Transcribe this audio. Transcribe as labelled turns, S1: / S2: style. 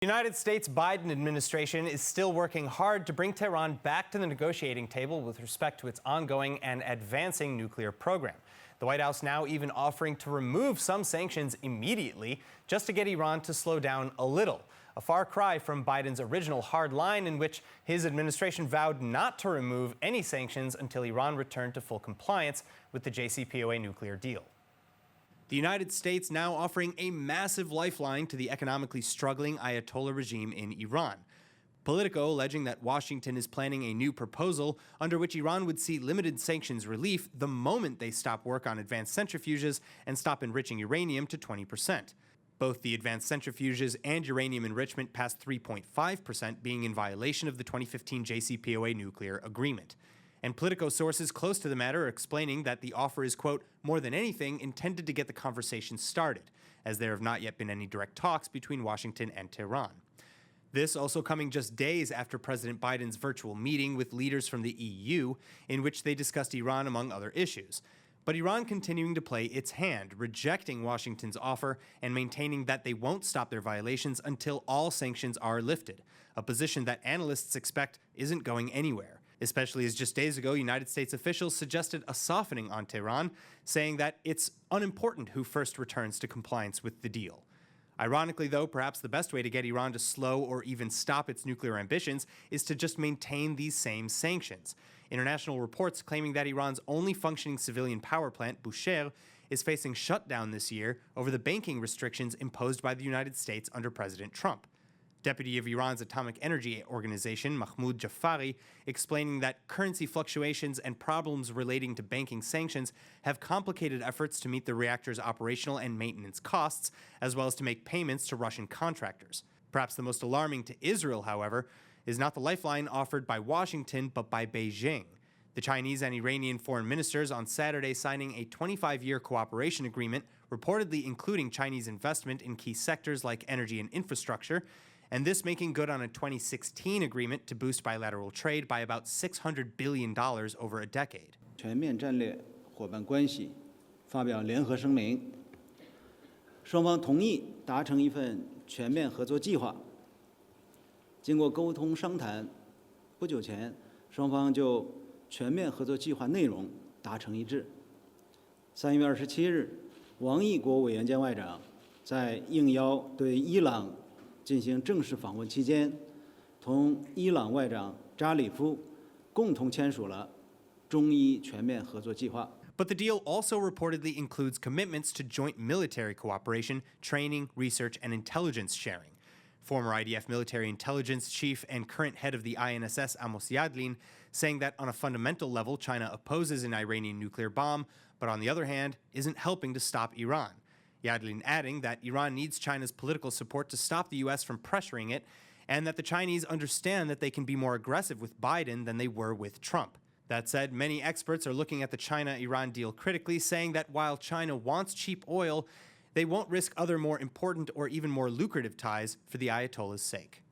S1: The United States Biden administration is still working hard to bring Tehran back to the negotiating table with respect to its ongoing and advancing nuclear program. The White House now even offering to remove some sanctions immediately just to get Iran to slow down a little. A far cry from Biden's original hard line in which his administration vowed not to remove any sanctions until Iran returned to full compliance with the JCPOA nuclear deal. The United States now offering a massive lifeline to the economically struggling Ayatollah regime in Iran. Politico alleging that Washington is planning a new proposal under which Iran would see limited sanctions relief the moment they stop work on advanced centrifuges and stop enriching uranium to 20%. Both the advanced centrifuges and uranium enrichment past 3.5% being in violation of the 2015 JCPOA nuclear agreement. And Politico sources close to the matter are explaining that the offer is, quote, more than anything intended to get the conversation started, as there have not yet been any direct talks between Washington and Tehran. This also coming just days after President Biden's virtual meeting with leaders from the EU, in which they discussed Iran among other issues. But Iran continuing to play its hand, rejecting Washington's offer and maintaining that they won't stop their violations until all sanctions are lifted, a position that analysts expect isn't going anywhere. Especially as just days ago, United States officials suggested a softening on Tehran, saying that it's unimportant who first returns to compliance with the deal. Ironically, though, perhaps the best way to get Iran to slow or even stop its nuclear ambitions is to just maintain these same sanctions. International reports claiming that Iran's only functioning civilian power plant, Bushehr, is facing shutdown this year over the banking restrictions imposed by the United States under President Trump. Deputy of Iran's Atomic Energy Organization, Mahmoud Jafari, explaining that currency fluctuations and problems relating to banking sanctions have complicated efforts to meet the reactor's operational and maintenance costs, as well as to make payments to Russian contractors. Perhaps the most alarming to Israel, however, is not the lifeline offered by Washington, but by Beijing. The Chinese and Iranian foreign ministers on Saturday signing a 25-year cooperation agreement, reportedly including Chinese investment in key sectors like energy and infrastructure, and this making good on a 2016 agreement to boost bilateral trade by about $600 billion over a decade.
S2: 全面战略伙伴关系发表联合声明，双方同意达成一份全面合作计划。经过沟通商谈，不久前双方就全面合作计划内容达成一致。3月27日，王毅国务委员兼外长在应邀对伊朗进行正式访问期间，同伊朗外长扎里夫共同签署了中伊全面合作计划。
S1: But the deal also reportedly includes commitments to joint military cooperation, training, research, and intelligence sharing. Former IDF military intelligence chief and current head of the INSS, Amos Yadlin, saying that on a fundamental level, China opposes an Iranian nuclear bomb, but on the other hand, isn't helping to stop Iran. Yadlin adding that Iran needs China's political support to stop the U.S. from pressuring it, and that the Chinese understand that they can be more aggressive with Biden than they were with Trump. That said, many experts are looking at the China-Iran deal critically, saying that while China wants cheap oil, they won't risk other more important or even more lucrative ties for the Ayatollah's sake.